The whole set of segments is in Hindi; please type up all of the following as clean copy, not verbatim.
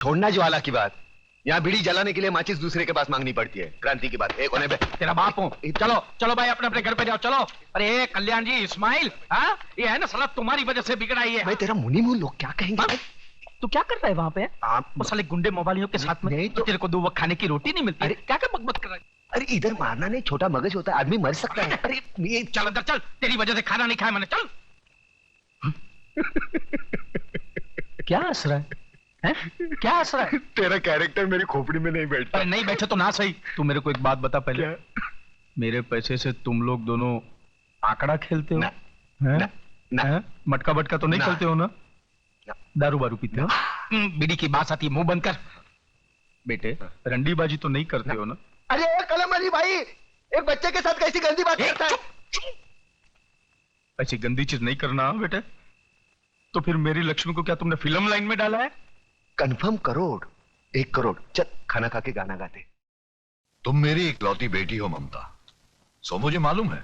छोड़ना ज्वाला की बात, यहाँ बीड़ी जलाने के लिए माचिस दूसरे के पास मांगनी पड़ती है। क्रांति की बात एक होने पे तेरा बाप हूँ। चलो चलो भाई अपने अपने घर पे जाओ चलो। अरे कल्याण जी इस्माइल, हाँ ये है ना साला तुम्हारी वजह से बिगड़ा ही है। मैं तेरा मुनी मुंह, लोग क्या कहेंगे? तू क्या कर रहा है वहाँ पे? आप वो साले गुंडे मोबाइलियों के साथ में तो तेरे को 2 वक्त खाने की रोटी नहीं मिलती। अरे क्या क्या बकबक कर रहा है? अरे इधर मारना नहीं, छोटा मगज होता है, आदमी मर सकता है। अरे ये चल अंदर चल, तेरी वजह से खाना नहीं खाया मैंने, चल। क्या हंस रहा है? क्या हंस रहा है? तेरा कैरेक्टर मेरी खोपड़ी में नहीं बैठता। अरे नहीं बैठे तो ना सही। तू मेरे को एक बात बता पहले। क्या? मेरे पैसे से तुम लोग दोनों आंकड़ा खेलते हो? ना, हैं? ना, ना। हैं? मटका बटका तो नहीं ना। खेलते हो ना? ना। दारू बारू पीते हो? बीड़ी की बात आती है, मुंह बंद कर। बेटे रंडीबाजी तो नहीं करते हो ना? अरे कलम अली भाई, एक बच्चे के साथ कैसी गंदी बात करता है? ऐसी गंदी चीज नहीं करना हाँ बेटे। तो फिर मेरी लक्ष्मी को क्या तुमने फिल्म लाइन में डाला है? कंफर्म करोड़, 1 करोड़। चल खाना खा के गाना गाते। तुम मेरी इकलौती बेटी हो ममता, सो मुझे मालूम है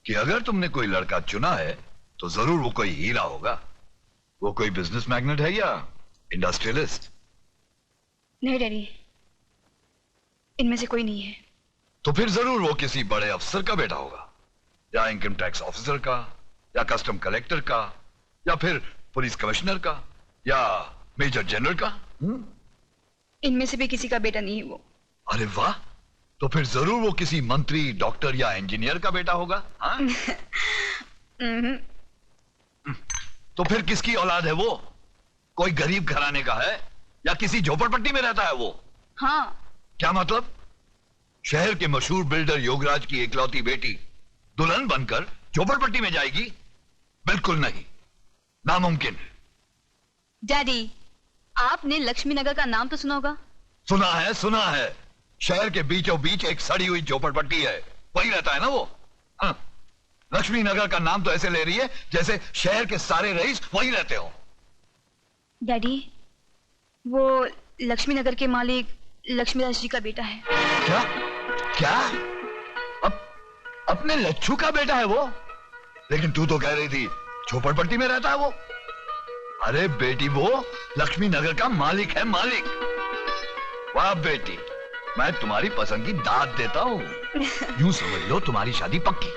कि अगर तुमने कोई लड़का चुना है तो जरूर वो कोई हीरा होगा। वो कोई बिजनेस मैग्नेट है या इंडस्ट्रियलिस्ट? नहीं डैडी, इनमें से कोई नहीं है। तो फिर जरूर वो किसी बड़े अफसर का बेटा होगा, या इनकम टैक्स ऑफिसर का, या कस्टम कलेक्टर का, या फिर पुलिस कमिश्नर का, या मेजर जनरल का। इनमें से भी किसी का बेटा नहीं है वो। अरे वाह, तो फिर जरूर वो किसी मंत्री, डॉक्टर या इंजीनियर का बेटा होगा। हाँ? तो फिर किसकी औलाद है वो? कोई गरीब घराने का है या किसी झोपड़पट्टी में रहता है वो? हाँ। क्या मतलब? शहर के मशहूर बिल्डर योगराज की इकलौती बेटी दुल्हन बनकर झोपड़पट्टी में जाएगी? बिल्कुल नहीं, नामुमकिन। डैडी, आपने लक्ष्मी नगर का नाम तो सुना होगा? सुना है, सुना है। शहर के बीचों बीच एक सड़ी हुई झोपड़पट्टी है, वहीं रहता है ना वो। हाँ। लक्ष्मी नगर का नाम तो ऐसे ले रही है जैसे शहर के सारे रईस वहीं रहते हो। डैडी, वो लक्ष्मी नगर के मालिक लक्ष्मीदास जी का बेटा है। क्या? क्या? अपने लच्छू का बेटा है वो? लेकिन तू तो कह रही थी झोपड़पट्टी में रहता है वो। अरे बेटी, वो लक्ष्मी नगर का मालिक है, मालिक। वाह बेटी, मैं तुम्हारी पसंद की दाद देता हूँ। यूं समझ लो तुम्हारी शादी पक्की।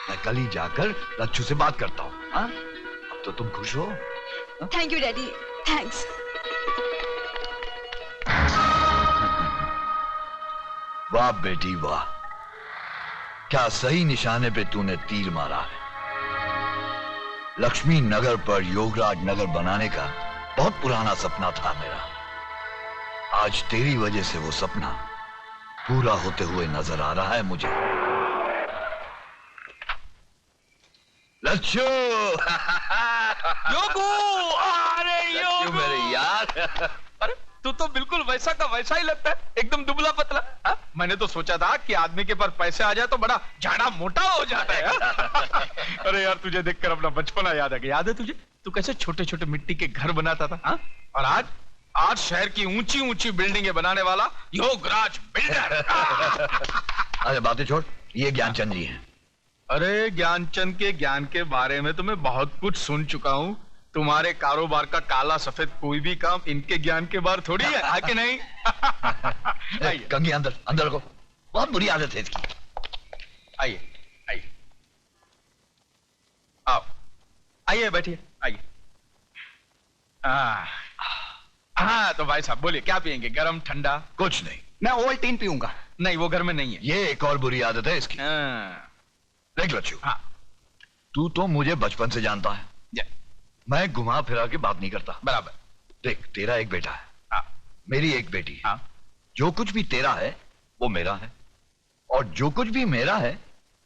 मैं कल ही जाकर लच्छू से बात करता हूँ। अब तो तुम खुश हो? Thank you daddy, thanks. वाह बेटी वाह, क्या सही निशाने पे तूने तीर मारा है। लक्ष्मी नगर पर योगराज नगर बनाने का बहुत पुराना सपना था मेरा। आज तेरी वजह से वो सपना पूरा होते हुए नजर आ रहा है मुझे। लच्छू योगू, अरे योगू मेरे यार। अरे तू तो बिल्कुल वैसा का वैसा ही लगता है, एकदम दुबला पतला। हा? मैंने तो सोचा था कि आदमी के पास पैसे आ जाए तो बड़ा झाड़ा मोटा हो जाता है। अरे यार तुझे देखकर अपना बचपना याद आ गया। याद है तुझे तू कैसे छोटे छोटे मिट्टी के घर बनाता था? हा? और आज शहर की ऊंची ऊंची बिल्डिंगें बनाने वाला योगराज बिल्डर। अरे बातें छोड़, ये ज्ञानचंद जी हैं। अरे ज्ञानचंद के ज्ञान के बारे में तो मैं बहुत कुछ सुन चुका हूँ। तुम्हारे कारोबार का काला सफेद कोई भी काम इनके ज्ञान के बाहर थोड़ी है कि नहीं? कंगी अंदर अंदर रखो, बहुत बुरी आदत है इसकी। आइए आइए, आओ आइए बैठिए आइए। हाँ तो भाई साहब बोलिए, क्या पियेंगे, गरम ठंडा? कुछ नहीं, मैं ओवल्टीन पीऊंगा। नहीं वो घर में नहीं है। ये एक और बुरी आदत है इसकी। देख लच्छू, हाँ तू तो मुझे बचपन से जानता है, मैं घुमा फिरा के बात नहीं करता। बराबर। देख, तेरा एक बेटा है, हाँ मेरी एक बेटी है। हाँ। जो कुछ भी तेरा है वो मेरा है, और जो कुछ भी मेरा है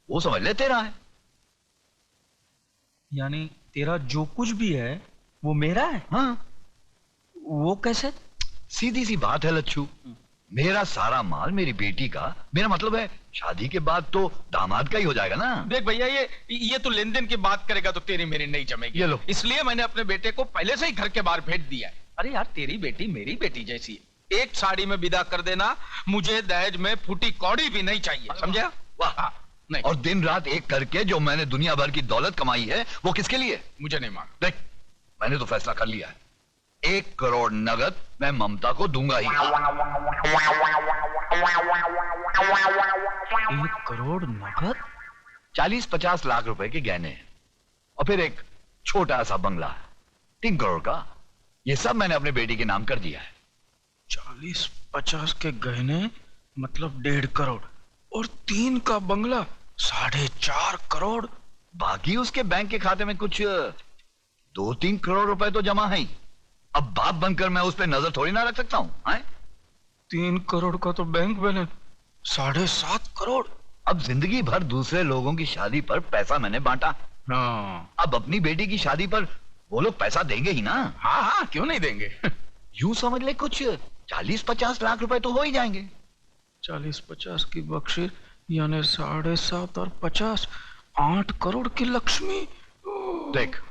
वो समझ ले तेरा है। यानी तेरा जो कुछ भी है वो मेरा है? हाँ, वो कैसे? सीधी सी बात है लच्छू, मेरा सारा माल मेरी बेटी का, मेरा मतलब है शादी के बाद तो दामाद का ही हो जाएगा ना। देख भैया, ये तो लेन देन की बात करेगा तो तेरी मेरी नहीं जमेगी। ये लो। इसलिए मैंने अपने बेटे को पहले से ही घर के बाहर भेज दिया है। अरे यार तेरी बेटी मेरी बेटी जैसी है, एक साड़ी में विदा कर देना, मुझे दहेज में फूटी कौड़ी भी नहीं चाहिए, समझा? वाह। नहीं। और दिन रात एक करके जो मैंने दुनिया भर की दौलत कमाई है वो किसके लिए? मुझे नहीं मांग। देख, मैंने तो फैसला कर लिया है, 1 करोड़ नगद मैं ममता को दूंगा ही। 1 करोड़ नगद? 40-50 लाख रुपए के गहने और फिर एक छोटा सा बंगला 3 करोड़ का। ये सब मैंने अपने बेटी के नाम कर दिया है। 40-50 के गहने मतलब 1.5 करोड़ और 3 का बंगला 4.5 करोड़। बाकी उसके बैंक के खाते में कुछ 2-3 करोड़ रुपए तो जमा है ही। अब बाप बनकर मैं उस पर नजर थोड़ी ना रख सकता हूं। 3 करोड़ का तो बैंक बैलेंस 7.5 करोड़। अब जिंदगी भर दूसरे लोगों की शादी पर पैसा मैंने बांटा। हाँ अब अपनी बेटी की शादी पर वो लोग पैसा देंगे ही ना। हाँ हाँ, क्यों नहीं देंगे। यूं समझ ले कुछ 40-50 लाख रुपए तो हो ही जाएंगे। 40-50 की बख्शिश यानी 7.5 और 50 8 करोड़ की लक्ष्मी। देख,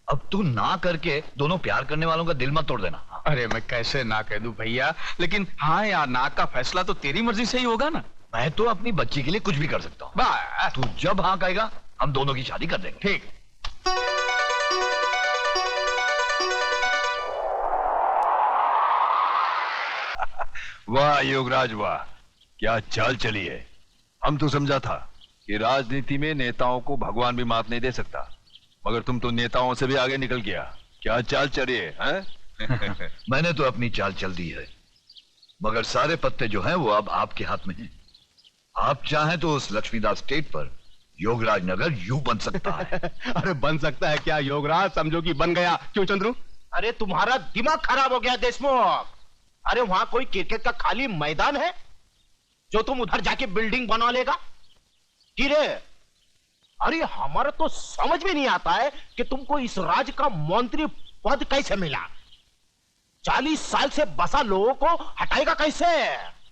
अब तू ना करके दोनों प्यार करने वालों का दिल मत तोड़ देना। अरे मैं कैसे ना कह दूं भैया, लेकिन हाँ यार, ना का फैसला तो तेरी मर्जी से ही होगा ना। मैं तो अपनी बच्ची के लिए कुछ भी कर सकता हूँ। बस तू जब हाँ कहेगा हम दोनों की शादी कर देंगे। ठीक। वाह योगराज वाह, क्या चाल चली है। हम तो समझा था कि राजनीति में नेताओं को भगवान भी मात नहीं दे सकता, मगर तुम तो नेताओं से भी आगे निकल गया। क्या चाल चली है, हैं? मैंने तो अपनी चाल चल दी है, मगर सारे पत्ते जो हैं वो अब आपके हाथ में हैं। आप चाहें तो उस लक्ष्मीदास स्टेट पर योगराज नगर यूं बन सकता है। अरे बन सकता है क्या योगराज, समझो कि बन गया। क्यों चंद्रू? अरे तुम्हारा दिमाग खराब हो गया देशमुख। अरे वहां कोई क्रिकेट का खाली मैदान है जो तुम उधर जाके बिल्डिंग बना लेगा? गिरे, अरे हमारा तो समझ में नहीं आता है कि तुमको इस राज्य का मंत्री पद कैसे मिला। 40 साल से बसा लोगों को हटाएगा कैसे?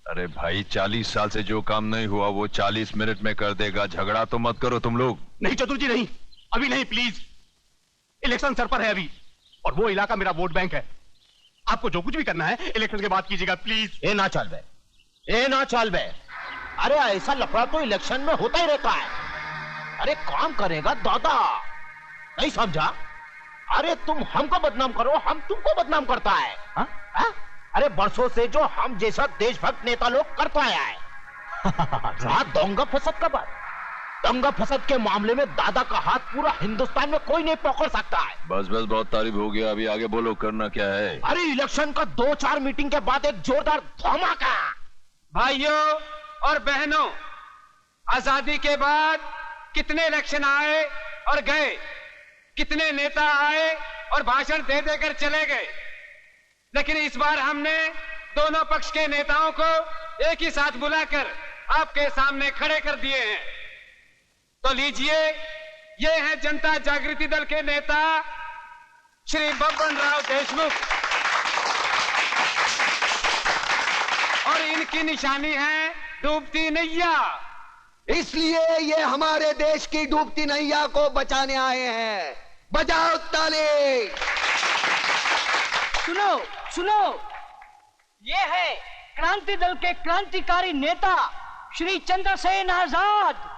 अरे भाई, 40 साल से जो काम नहीं हुआ वो 40 मिनट में कर देगा। झगड़ा तो मत करो तुम लोग। नहीं चतुर जी, नहीं, अभी नहीं, प्लीज। इलेक्शन सर पर है अभी, और वो इलाका मेरा वोट बैंक है। आपको जो कुछ भी करना है इलेक्शन के बाद कीजिएगा, प्लीज। ए ना चल बे, ए ना चल बे। अरे ऐसा लफड़ा तो इलेक्शन में होता ही रहता है। अरे काम करेगा दादा, नहीं समझा? अरे तुम हमको बदनाम करो, हम तुमको बदनाम करता है। हा? हा? अरे बरसों से जो हम जैसा देशभक्त नेता लोग करता आया है। दंगा फसद का बात, दंगा फसद के मामले में दादा का हाथ पूरा हिंदुस्तान में कोई नहीं पकड़ सकता है। बस बस, बहुत तारीफ हो गया, अभी आगे बोलो, करना क्या है? अरे इलेक्शन का 2-4 मीटिंग के बाद एक जोरदार धमाका। भाइयों और बहनों, आजादी के बाद कितने इलेक्शन आए और गए, कितने नेता आए और भाषण दे देकर चले गए, लेकिन इस बार हमने दोनों पक्ष के नेताओं को एक ही साथ बुलाकर आपके सामने खड़े कर दिए हैं। तो लीजिए, ये हैं जनता जागृति दल के नेता श्री बब्बन राव देशमुख, और इनकी निशानी है डूबती नैया। इसलिए ये हमारे देश की डूबती नैया को बचाने आए हैं। बजाओ ताली। सुनो सुनो, ये है क्रांति दल के क्रांतिकारी नेता श्री चंद्रसेन आजाद।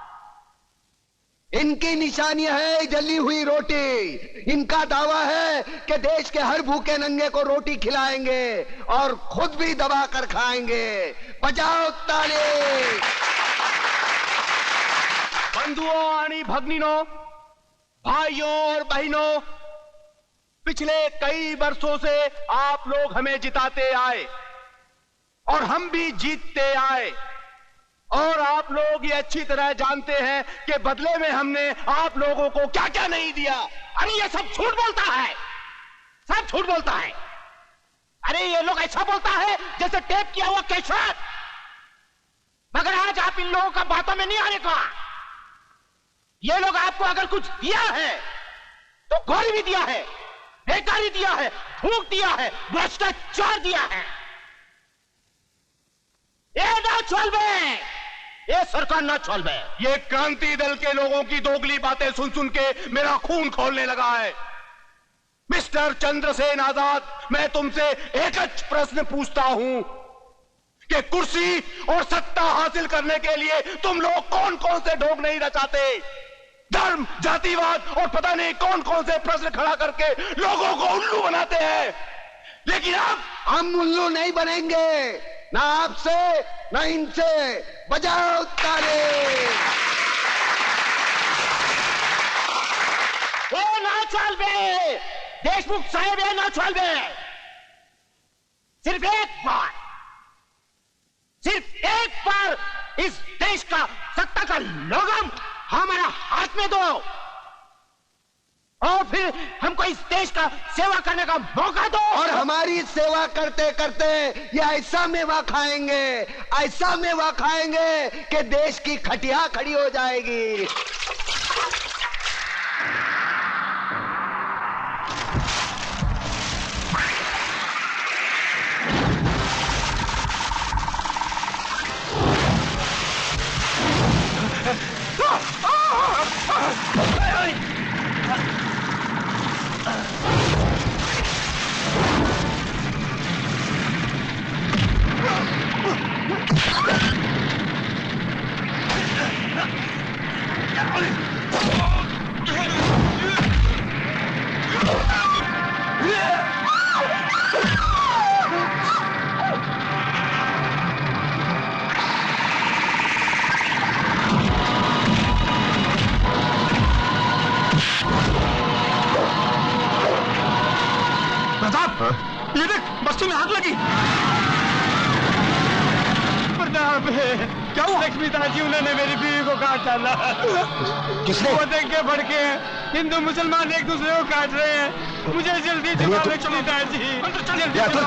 इनकी निशानी है जली हुई रोटी। इनका दावा है कि देश के हर भूखे नंगे को रोटी खिलाएंगे और खुद भी दबाकर खाएंगे। बजाओ ताली। बंधुओं आणि भगनीनों, भाइयों और बहनों, पिछले कई वर्षों से आप लोग हमें जिताते आए और हम भी जीतते आए, और आप लोग ये अच्छी तरह जानते हैं कि बदले में हमने आप लोगों को क्या क्या नहीं दिया। अरे ये सब झूठ बोलता है, सब झूठ बोलता है। अरे ये लोग ऐसा बोलता है जैसे टेप किया हुआ कैसेट। मगर आज आप इन लोगों का बातों में नहीं आने का। ये लोग आपको अगर कुछ दिया है तो गौरी भी दिया है, बेकारी दिया है, फूंक दिया है, भ्रष्टाचार दिया है। ये ना चल बे, ये सरकार ना चल बे। ये क्रांति दल के लोगों की दोगली बातें सुन सुन के मेरा खून खौलने लगा है। मिस्टर चंद्रसेन आजाद, मैं तुमसे एक प्रश्न पूछता हूं कि कुर्सी और सत्ता हासिल करने के लिए तुम लोग कौन कौन से ढोंग नहीं रचाते? धर्म, जातिवाद और पता नहीं कौन कौन से प्रश्न खड़ा करके लोगों को उल्लू बनाते हैं। लेकिन अब हम उल्लू नहीं बनेंगे, ना आपसे ना इनसे। बजाओ ताली। ए ना चल बे, देशमुख साहेब है ना चल बे। सिर्फ एक बार इस देश का सत्ता का लोगम हमारा हाथ में दो और फिर हमको इस देश का सेवा करने का मौका दो। और हमारी सेवा करते करते ये ऐसा मेवा खाएंगे कि देश की खटिया खड़ी हो जाएगी। ये देख, बस्ती में आग लगी। प्रताप, क्या हुआ? लक्ष्मीदास जी, उन्होंने मेरी बीवी को काट डाला। किसने? वो देख के भड़के हैं। हिंदू मुसलमान एक दूसरे को काट रहे हैं। मुझे जल्दी चलो लक्ष्मीदास जी, जल्दी चलो।